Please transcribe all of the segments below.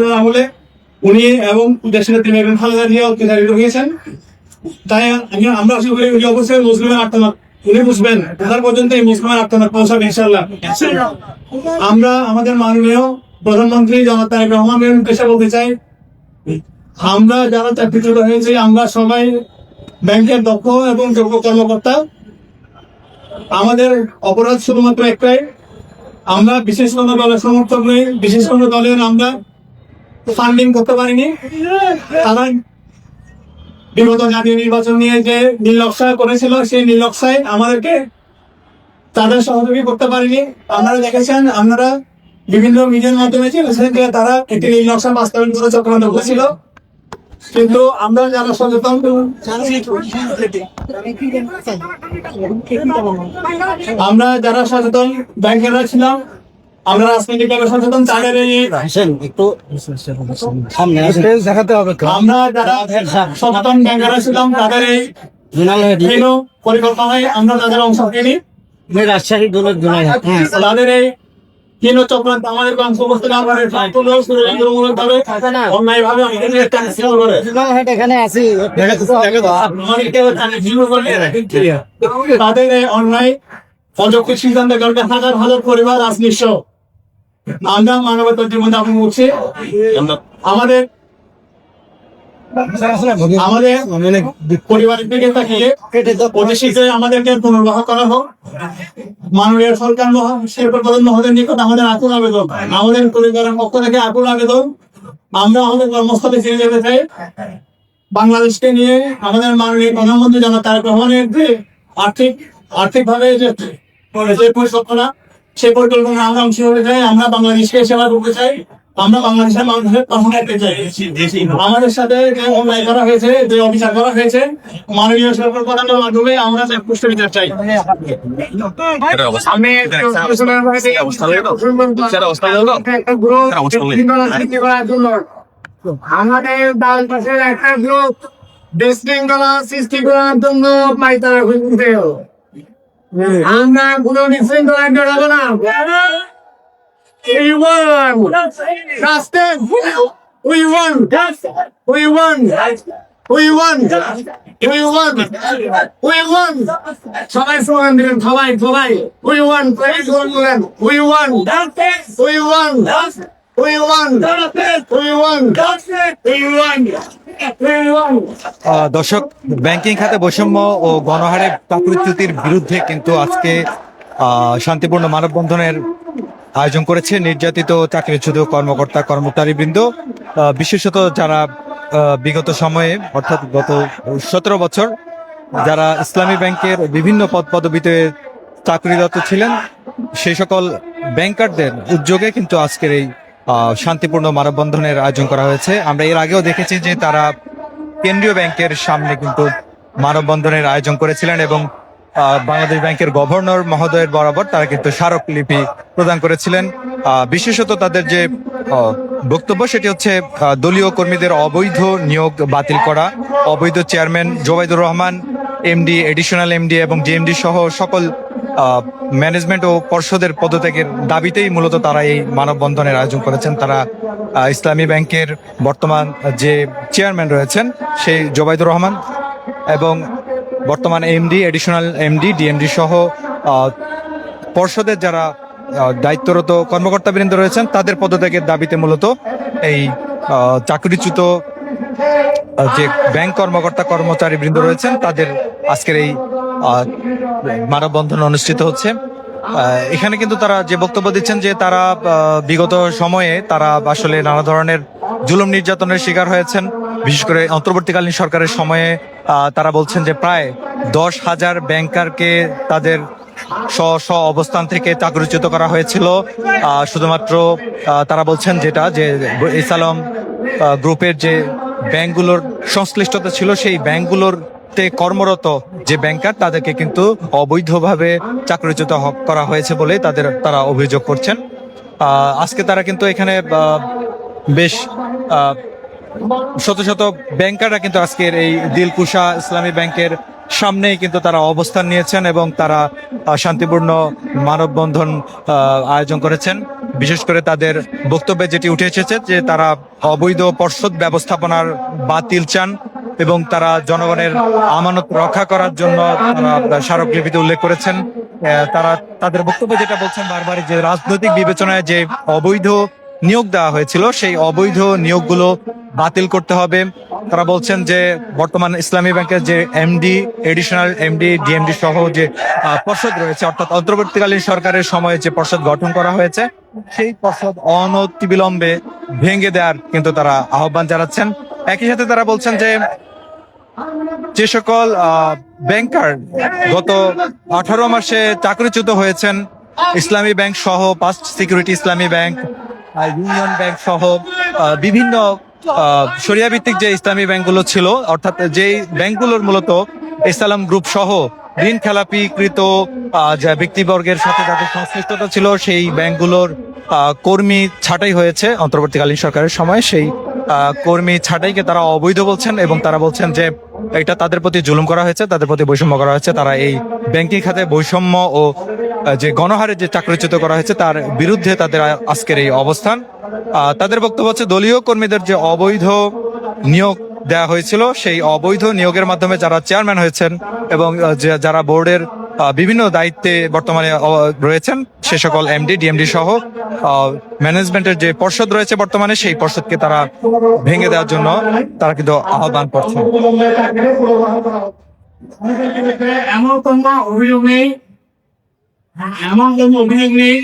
হাসিনার আমলে উনি এবং দেশের নেত্রী বেগম খালেদা জিয়া অত্যাচারিত হয়েছেন। তাই আমরা আশা করি উনি অবশ্যই মুসলিমের আত্মনাথ উনি বুঝবেন, তার পর্যন্ত এই মুসলিমের আত্মনাথ পৌঁছাবে ইনশাআল্লাহ। আমরা আমাদের মাননীয় প্রধানমন্ত্রী জনাব তারেক রহমানের উদ্দেশ্যে বলতে চাই, আমরা যারা চাকরিচ্যুত হয়েছি আমরা সবাই ব্যাংকের দক্ষ এবং যোগ্য কর্মকর্তা। আমাদের অপরাধ শুধুমাত্র একটাই, আমরা বিশেষ কোনো দলের সমর্থক নেই, বিশেষ কোনো দলের আমরা ফান্ডিং করতে পারিনি। তারা বিগত জাতীয় নির্বাচন নিয়ে যে নীলনকশা করেছিল সেই নীলনকশায় আমাদেরকে তাদের সহযোগী করতে পারিনি। আপনারা দেখেছেন, আপনারা বিভিন্ন মিডিয়ার মাধ্যমে চেয়েছেন যে তারা একটি নীলনকশা বাস্তবায়ন করে চক্রান্ত করেছিল, কিন্তু আমরা যারা সচেতন ব্যাংকেরা ছিলাম, আমরা রাজনৈতিকভাবে সচেতন, তাদের আমরা যারা সচেতন ব্যাংকেরা ছিলাম তাদের এই পরিকল্পনায় আমরা তাদের অংশ নিই। রাজশাহী তাদের এই হীন চক্রান্ত আমাদের অংশ করতে না পারে অন্যায় ভাবে এখানে আছি তাদের এই অন্যায় অযৌক্তিক সিদ্ধান্তের কারণে হাজার হাজার পরিবার আজ নিঃস্ব। আমরা মানবতার জীবন যাপন করছি। আমাদের পরিবারের দিকে তাকিয়ে অতি শীঘ্রই আমাদেরকে পুনর্বাহ করা হোক। মাননীয় সরকার মহোদয়ের নিকট আমাদের আকুল আবেদন, আমাদের পরিবারের পক্ষ থেকে আকুল আবেদন, আমরা আমাদের কর্মস্থলে ফিরে যেতে চাই। বাংলাদেশকে নিয়ে আমাদের মাননীয় প্রধানমন্ত্রী জনাব তারেক রহমানের যে আর্থিকভাবে যে পরিকল্পনা, সেই পরিকল্পনা আমরা অংশ হতে চাই। আমরা বাংলাদেশকে সেবা করতে চাই, আমরা বাংলাদেশের মানুষের পাশে থাকতে চাই। আমাদের সাথে যে অন্যায় করা হয়েছে, যে অবিচার করা হয়েছে, মাননীয় সরকার প্রধানের মাধ্যমে আমরা পুষ্ট বিচার চাই। আমাদের ডান পাশের একটা গ্রুপ বিশৃঙ্খলা সৃষ্টি করার জন্য পাইতারা খুঁজতে, আমরা কোনো বিশৃঙ্খলা দেখাবো না। We won! Justice! We won! We won! We won! We won! We won! সবাই স্লোগান দিলেন, সবাই সবাই We won! We won! We won! We won! We won! We won! দর্শক, ব্যাংকিং খাতে বৈষম্য ও গণহারে চাকরিচ্যুতির বিরুদ্ধে কিন্তু আজকে শান্তিপূর্ণ মানববন্ধনের আয়োজন করেছে নির্যাতিত চাকরিচ্যুত কর্মকর্তা কর্মচারীবৃন্দ, বিশেষত যারা বিগত সময়ে অর্থাৎ গত 17 বছর যারা ইসলামী ব্যাংকের বিভিন্ন পদ পদবিতে চাকরিরত ছিলেন, সেই সকল ব্যাংকারদের উদ্যোগে কিন্তু আজকের এই শান্তিপূর্ণ মানববন্ধনের আয়োজন করা হয়েছে। আমরা এর আগেও দেখেছি যে তারা কেন্দ্রীয় ব্যাংকের সামনে কিন্তু মানববন্ধনের আয়োজন করেছিলেন এবং বাংলাদেশ ব্যাংকের গভর্নর মহোদয়ের বরাবর তারা কিন্তু স্মারকলিপি প্রদান করেছিলেন। বিশেষত তাদের যে বক্তব্য সেটি হচ্ছে দলীয় কর্মীদের অবৈধ নিয়োগ বাতিল করা, অবৈধ chairman Zobaidur Rahman MD, additional MD এবং ডিএমডি সহ সকল ম্যানেজমেন্ট ও পর্ষদের পদত্যাগের দাবিতেই মূলত তারা এই মানববন্ধনের আয়োজন করেছেন। তারা ইসলামী ব্যাংকের বর্তমান যে চেয়ারম্যান রয়েছেন সেই জোবাইদুর রহমান এবং বর্তমান এমডি, এডিশনাল এমডি, ডিএমডি সহ পর্ষদের যারা দায়িত্বরত কর্মকর্তাবৃন্দ রয়েছেন তাদের পদত্যাগের দাবিতে মূলত এই চাকরিচ্যুত যে ব্যাংক কর্মকর্তা কর্মচারী বৃন্দ রয়েছেন তাদের আজকের এই মানববন্ধন অনুষ্ঠিত হচ্ছে। এখানে কিন্তু তারা যে বক্তব্য দিচ্ছেন যে তারা বিগত সময়ে তারা আসলে নানা ধরনের জুলুম নির্যাতনের শিকার হয়েছেন। বিশেষ করে অন্তর্বর্তীকালীন সরকারের সময়ে তারা বলছেন যে প্রায় 10,000 ব্যাংকারকে তাদের স্ব অবস্থান থেকে চাকরিচ্যুত করা হয়েছিল। শুধুমাত্র তারা বলছেন যেটা যে ইসলাম গ্রুপের যে ব্যাংকগুলোর সংশ্লিষ্টতা ছিল সেই ব্যাংকগুলোতে কর্মরত যে ব্যাংকার তাদেরকে কিন্তু অবৈধভাবে চাকরিচ্যুত করা হয়েছে বলে তারা অভিযোগ করছেন। আজকে তারা কিন্তু এখানে বেশ শত শত ব্যাংকাররা কিন্তু আজকের এই দিলকুশা ইসলামী ব্যাংকের সামনেই কিন্তু তারা অবস্থান নিয়েছেন এবং তারা শান্তিপূর্ণ মানববন্ধন আয়োজন করেছেন। বিশেষ করে তাদের বক্তব্যে যেটি উঠে এসেছে যে তারা অবৈধ পর্ষদ ব্যবস্থাপনার বাতিল চান এবং তারা জনগণের আমানত রক্ষা করার জন্য তারা স্মারকলিপিতে উল্লেখ করেছেন। তারা তাদের বক্তব্যে যেটা বলছেন বারবারই যে রাজনৈতিক বিবেচনায় যে অবৈধ নিয়োগ দেওয়া হয়েছিল সেই অবৈধ নিয়োগগুলো বাতিল করতে হবে। তারা বলছেন যে বর্তমান ইসলামী ব্যাংকের যে এমডি, এডিশনাল এমডি, ডিএমডি সহ যে পর্ষদ রয়েছে, অর্থাৎ অন্তর্বর্তীকালীন সরকারের সময়ে যে পর্ষদ গঠন করা হয়েছে সেই পর্ষদ অনতিবিলম্বে ভেঙে দেওয়ার কিন্তু তারা আহ্বান জানাচ্ছেন। একই সাথে তারা বলছেন যে সকল ব্যাংকার গত 18 মাসে চাকরিচ্যুত হয়েছেন, ইসলামী ব্যাংক সহ, ফার্স্ট সিকিউরিটি ইসলামী ব্যাংক, ইউনিয়ন ব্যাংক সহ বিভিন্ন শরিয়া ভিত্তিক যে ইসলামী ব্যাংকগুলো ছিল, অর্থাৎ যেই ব্যাংকগুলোর মূলত ইসলাম গ্রুপ সহ ঋণ খেলাপিকৃত যা ব্যক্তিবর্গের সাথে যাদের সংশ্লিষ্টতা ছিল সেই ব্যাংকগুলোর কর্মী ছাঁটাই হয়েছে অন্তর্বর্তীকালীন সরকারের সময়। সেই কর্মী ছাঁটাইকে তারা অবৈধ বলছেন এবং তারা বলছেন যে এটা তাদের প্রতি জুলুম করা হয়েছে, তাদের প্রতি বৈষম্য করা হয়েছে। তারা এই ব্যাংকিং খাতে বৈষম্য ও যে গণহারে যে চাকরিচ্যুত করা হয়েছে তার বিরুদ্ধে তাদের আজকের এই অবস্থান। তাদের বক্তব্য হচ্ছে দলীয় কর্মীদের যে অবৈধ নিয়োগ দেওয়া হয়েছিল সেই অবৈধ নিয়োগের মাধ্যমে যারা চেয়ারম্যান হয়েছেন এবং যারা বোর্ডের বিভিন্ন দায়িত্বে বর্তমানে রয়েছেন সে সকল এমডি, ডিএমডি সহ ম্যানেজমেন্টের যে পর্ষদ রয়েছে বর্তমানে সেই পর্ষদকে তারা ভেঙে দেওয়ার জন্য তারা কিন্তু আহ্বান করছেন। এমন কোনো অভিযোগ নেই,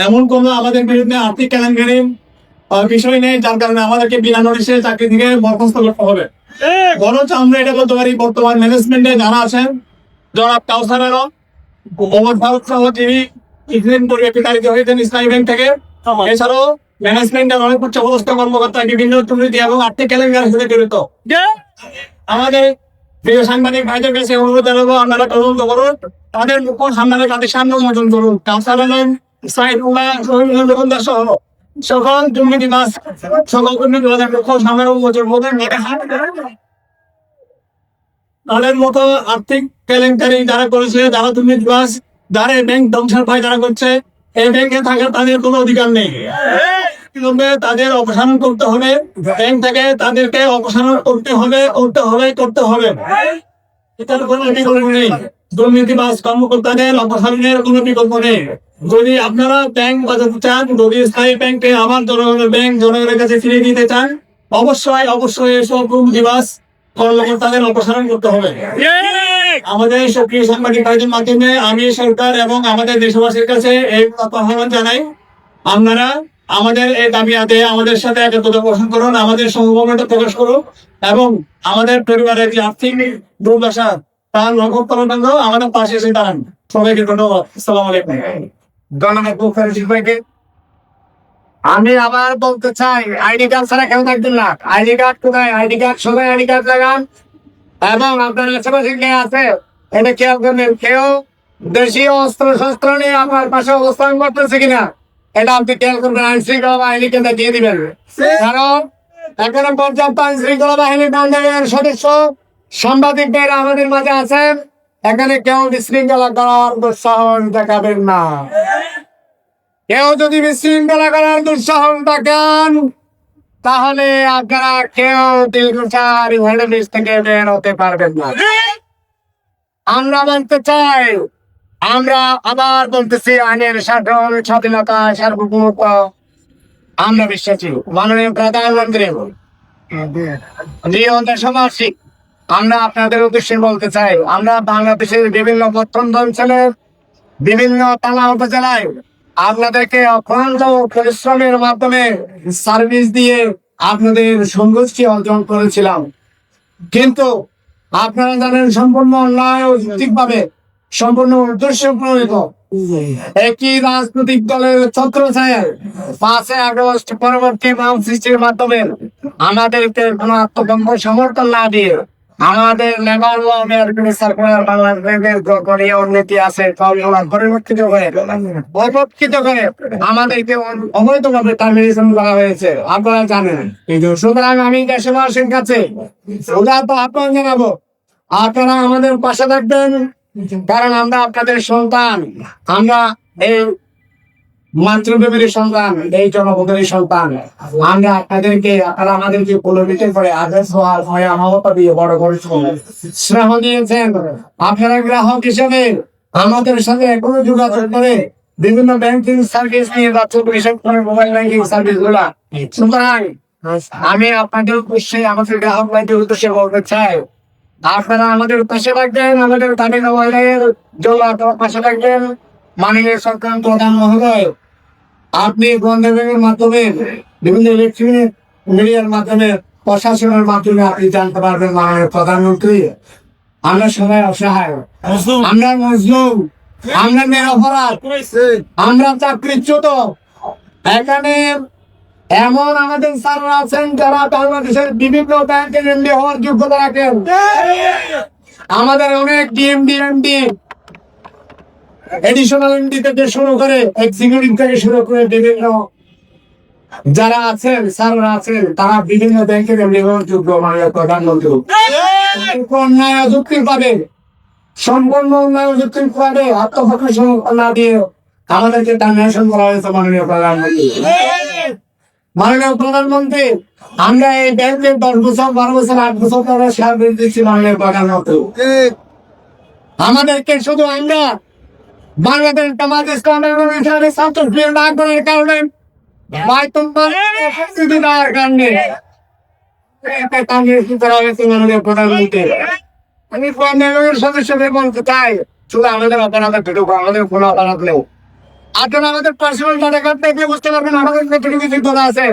এমন কোনো আমাদের বিরুদ্ধে আর্থিক কেলেঙ্কারি বিষয় নেই যার কারণে আমাদেরকে বিনা নোটিশে চাকরি থেকে বরখাস্ত করতে হবে। বরঞ্চ আমরা এটা বলতে পারি বর্তমান ম্যানেজমেন্টে যারা আছেন, জনাব কাউসার আলম, ওমর ফারুক সহ যিনি ইসলাম পরিবে বিতাড়িত হয়েছেন ইসলামী ব্যাংক থেকে, এছাড়াও ম্যানেজমেন্টের অনেক উচ্চপদস্থ কর্মকর্তা বিভিন্ন দুর্নীতি এবং আর্থিক কেলেঙ্কারির সাথে জড়িত। আমাদের প্রিয় সাংবাদিক ভাইদের কাছে অনুরোধ জানাবো, আপনারা তদন্ত করুন, তাদের মুখ সামনে তাদের সামনে উন্মোচন করুন। কাউসার আলম, সাইদুল্লাহ, শহীদুল্লাহ দোকানদার সহ সকল দুর্নীতিবাজ, সকল দুর্নীতিবাজের মুখ সামনে উন্মোচন করুন। তাদের মতো আর্থিক কেলেঙ্কারি যারা করেছে, যারা দুর্নীতিবাজ, যারা ব্যাংক ধ্বংসের ভয় যারা করছে, এই ব্যাংকে থাকার তাদের কোনো অধিকার নেই। তাদের অপসারণ করতে হবে, ব্যাংক থেকে তাদেরকে অপসারণ করতে হবে। এটার কোনো বিকল্প নেই। দুর্নীতিবাজ কর্মকর্তাদের অপসারণের কোনো বিকল্প নেই। যদি আপনারা ব্যাংক বাঁচাতে চান, যদি স্থায়ী ব্যাংকে আবার জনগণের ব্যাংক জনগণের কাছে ফিরিয়ে দিতে চান, অবশ্যই এসব দুর্নীতিবাজ কর্মকর্তাদের অপসারণ করতে হবে। আমাদের সক্রিয় সাংবাদিক ভাইদের মাধ্যমে আমি সরকার এবং আমাদের দেশবাসীর কাছে এই আহ্বান জানাই, আপনারা আমাদের এই দাবিতে আমাদের সাথে একত্রতা পোষণ করুন, আমাদের সমবেদনা প্রকাশ করুন এবং আমাদের পরিবারের যে আর্থিক দুর্দশা তার লঘু করার জন্য আমাদের পাশে এসে দাঁড়ান। সবাইকে ধন্যবাদ। আসসালামু আলাইকুম। আমি আবার বলতে চাই, আইডি কার্ড ছাড়া কেউ থাকবেন না। আইডি কার্ড কোথায়? আইডি কার্ড সবাই আইডি কার্ড লাগান এবং আপনার আশেপাশে কে আছে এটা খেয়াল করবেন। কেউ দেশীয় অস্ত্র শস্ত্র নিয়ে আমার পাশে অবস্থান করতেছে কিনা এটা আপনি খেয়াল করবেন। আইন শৃঙ্খলা বাহিনীকে দিয়ে দিবেন, কারণ এখানে পর্যাপ্ত আইন শৃঙ্খলা বাহিনীর বান্ধবের সদস্য সাংবাদিকদের আমাদের মাঝে আছেন। এখানে কেউ বিশৃঙ্খলা করার দুঃসাহস দেখাবেন না। কেউ যদি বিশৃঙ্খলা করার দুঃসাহস দেখান তাহলে আপনারা কেউ দীর্ঘচার থেকে বের হতে পারবেন না। আমরা বলতে চাই, আমরা আবার বলতেছি, আইনের শাসন, স্বাধীনতা, সার্বভৌমত্ব আমরা বিশ্বাসী। মাননীয় প্রধানমন্ত্রী, প্রিয় দেশবাসী, আমরা আপনাদের উদ্দেশ্যে বলতে চাই, আমরা বাংলাদেশের বিভিন্ন প্রত্যন্ত অঞ্চলে, বিভিন্ন থানা উপজেলায় আপনাদেরকে অক্লান্ত পরিশ্রমের মাধ্যমে সার্ভিস দিয়ে আপনাদের সন্তুষ্টি অর্জন করেছিলাম। কিন্তু আপনারা জানেন সম্পূর্ণ অন্যায় ও যৌক্তিকভাবে, সম্পূর্ণ উদ্দেশ্য প্রণীত একই রাজনৈতিক দলের ছত্রছায়ায় 5 আগস্ট পরবর্তী বাম সৃষ্টির মাধ্যমে আমাদেরকে কোনো আত্মকম্প সমর্থন না দিয়ে আমাদের লেবার ল সার্কুলার বাংলাদেশের গড়িয়ে উন্নতি আছে পরিবর্তিত করে আমাদেরকে অবৈধভাবে টার্মিনেশন করা হয়েছে, আপনারা জানেন। সুতরাং আমি দেশবাসীর কাছে উদাত্ত আহ্বান জানাবো, আপনারা আমাদের পাশে থাকবেন, কারণ আমরা আপনাদের সন্তান। আমরা এই মাতৃভূমির সন্তান, এই জনপদের সন্তান। আমরা আপনারা আমাদেরকে প্রলোভিত করে আদেশ হয়ে মমতা দিয়ে বড় করেছেন, স্নেহ দিয়েছেন। আপনারা গ্রাহক হিসেবে আমাদের সাথে এখনো যোগাযোগ করে বিভিন্ন ব্যাংকিং সার্ভিস নিয়ে যাচ্ছেন, বিশেষ করে মোবাইল ব্যাংকিং সার্ভিস গুলা। সুতরাং আমি আপনাদের উদ্দেশ্যে আমাদের গ্রাহক ভাইদের উদ্দেশ্যে বলতে চাই, আপনারা আমাদের পাশে থাকবেন, আমাদের দাবি মোবাইলের জন্য আপনারা পাশে থাকবেন। মাননীয় সরকার প্রধান মহোদয়, আপনি গণমাধ্যমের মাধ্যমে, বিভিন্ন ইলেকট্রনিক মিডিয়ার মাধ্যমে, প্রশাসনের মাধ্যমে আপনি জানতে পারবেন মাননীয় প্রধানমন্ত্রী আমরা সবাই অসহায়, আমরা মজলুম, আমরা নিরপরাধ, আমরা চাকরিচ্যুত। এখানে এমন আমাদের স্যাররা আছেন যারা বাংলাদেশের বিভিন্ন ব্যাংকের এমডি হওয়ার যোগ্যতা রাখেন। আমাদের অনেক ডিএমডি, এমডি, এডিশনাল এমডি থেকে শুরু করে এক্সিকিউটিভ থেকে শুরু করে বিভিন্ন যারা আছেন স্যাররা আছেন, তারা বিভিন্ন ব্যাংকের এমডি হওয়ার যোগ্য মাননীয় প্রধানমন্ত্রী। অন্যায় যুক্তি পাবে, সম্পূর্ণ অন্যায় যুক্তি পাবে, আত্মপ্রকাশ না দিয়ে আমাদেরকে টার্মিনেশন করা হয়েছে মাননীয় প্রধানমন্ত্রী। মাননীয় প্রধানমন্ত্রী, আমরা এই ব্যাংকে 10 বছর, 12 বছর, 8 বছর ধরে শেয়ার দিচ্ছি মাননীয় প্রধানমন্ত্রী। আমাদেরকে শুধু আমরা বাংলাদেশ জামাত ইসলামের ছাত্র না করার কারণে মাননীয় প্রধানমন্ত্রী, আমি সদস্যদের বলতে চাই, শুধু আমাদের অপরাধের ভিডিও, আমাদের কোনো অপরাধ নেই। আপনারা আমাদের পার্সোনাল ডাটা কার্ড দেখলে বুঝতে পারবেন আমাদের কতটুকু যোগ্যতা আছে।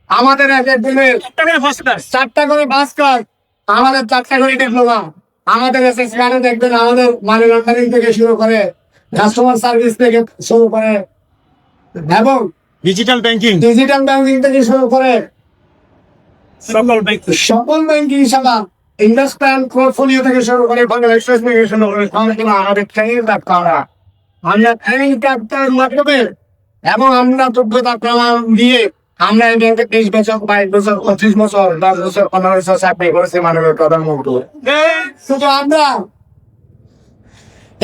আমাদের এক দিনের 4টা করে বাস কার্ড, আমাদের 4টা করে ডিপ্লোমা, আমাদের এসএসসি কার্ডে দেখবেন আমাদের মানি লন্ডারিং থেকে শুরু করে কাস্টমার সার্ভিস থেকে শুরু করে এবং ডিজিটাল ব্যাংকিং থেকে শুরু করে সকল ব্যাংকিং সেবা, ইনভেস্টমেন্ট পোর্টফোলিও থেকে শুরু করে বাংলাদেশ থেকে শুরু করে আমাদের ট্রেনিং করা, আমরা ট্রেনিং ক্যাপ্টার মাধ্যমে এবং আমরা যোগ্যতা প্রমাণ দিয়ে আমরা এই ব্যাংকে 23 বছর, 22 বছর, 25 বছর, 10 বছর, 15 বছর চাকরি করেছি মাননীয় প্রধানমন্ত্রী। শুধু আমরা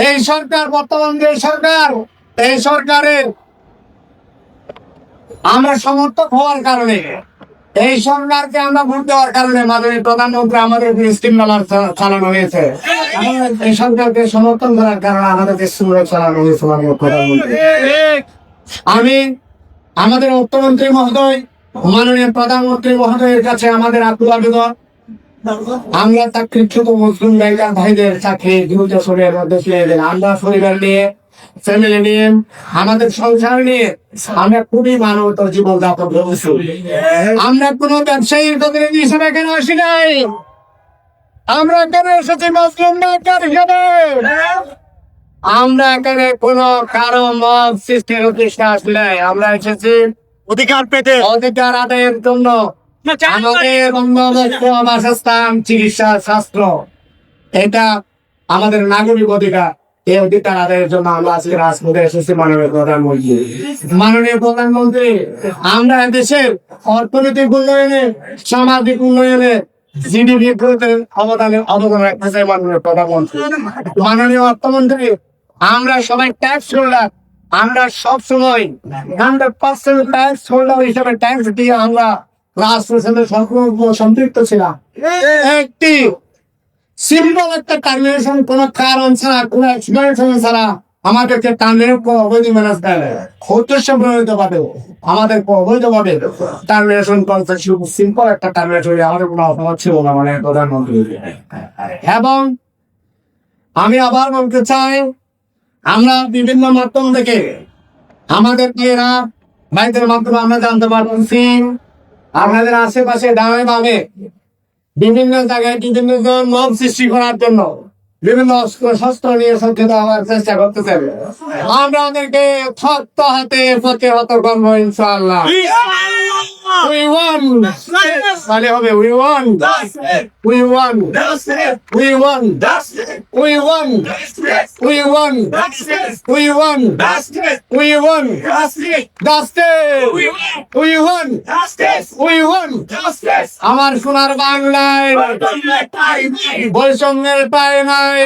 এই সরকার, বর্তমান যে সরকার, এই সরকারের আমরা সমর্থক হওয়ার কারণে, এই সরকারকে আমরা ভোট দেওয়ার কারণে মাননীয় প্রধানমন্ত্রী আমাদের স্টিমুলার চালানো হয়েছে। এই সরকারকে সমর্থন করার কারণে আমাদেরকে স্টিমুলার চালানো হয়েছে মাননীয় প্রধানমন্ত্রী। আমি আমাদের অর্থমন্ত্রী মহোদয়, মাননীয় প্রধানমন্ত্রী মহোদয়ের কাছে আমাদের আকুল আবেদন, আমরা চাকরিচ্যুত মুসলিম ব্যাংকার ভাইদের চাকরি দ্রুত সরিয়ে মধ্যে ফিরে দেন। আমরা পরিবার নিয়ে, ফ্যামিলি নিয়ে, আমাদের সংসার নিয়ে আমরা খুবই মানবতার জীবন যাপন করছি। আমরা কোন ব্যবসায়ীর প্রতিনিধি হিসেবে এখানে আসি নাই, আমরা এখানে এসেছি মুসলিম ব্যাংকার হিসেবে। আমরা এখানে কোন কারো মত সৃষ্টির উদ্দেশ্যে আসলে আমরা এসেছি অধিকার পেতে, অধিকার আদায়ের জন্য। আমাদের বঙ্গবন্ধু বাসস্থান, চিকিৎসা, স্বাস্থ্য, এটা আমাদের নাগরিক অধিকার। এই অধিকার আদায়ের জন্য আমরা আজকে রাজপথে এসেছি মাননীয় প্রধানমন্ত্রী। মাননীয় প্রধানমন্ত্রী, আমরা দেশের অর্থনৈতিক উন্নয়নে, সামাজিক উন্নয়নে, জিডিপি গ্রোথের অবদান রাখতে চাই মাননীয় প্রধানমন্ত্রী। মাননীয় অর্থমন্ত্রী, আমরা সবাই ট্যাক্স হোল্ডার, আমরা সবসময় 100% ট্যাক্স হোল্ডার হিসেবে ট্যাক্স দিয়ে আমরা রাষ্ট্রের সম্পৃক্ত ছিলাম। একটি সিম্পল একটা টার্মিনেশন, কোন কারণ ছাড়া, কোন এক্সপ্লেনেশন ছাড়া আমাদেরকে অবৈধ ম্যানেজ দেয়, উদ্দেশ্য প্রণীত ভাবে আমাদের অবৈধ ভাবে টার্মিনেশন করছে। সিম্পল একটা টার্মিনেশন, আমাদের কোনো অপরাধ ছিল না মানে প্রধানমন্ত্রী। এবং আমি আবার বলতে চাই, আমরা বিভিন্ন মাধ্যম থেকে আমাদের মেয়েরা ভাইদের মাধ্যমে আমরা জানতে পারছি আপনাদের আশেপাশে ডানে বামে বিভিন্ন জায়গায় বিভিন্ন মব সৃষ্টি করার জন্য বিভিন্ন শস্ত্র নিয়ে সজ্জিত হওয়ার চেষ্টা করতেছেন। আমরা ওদেরকে শক্ত হাতে প্রতিহত করবো ইনশাআল্লাহ। We won. মানে হবে we won. We won. We won. We won. We won. We won. We won. We won. We won. আমার সোনার বাংলায় বৈষম্যের পায় নাই।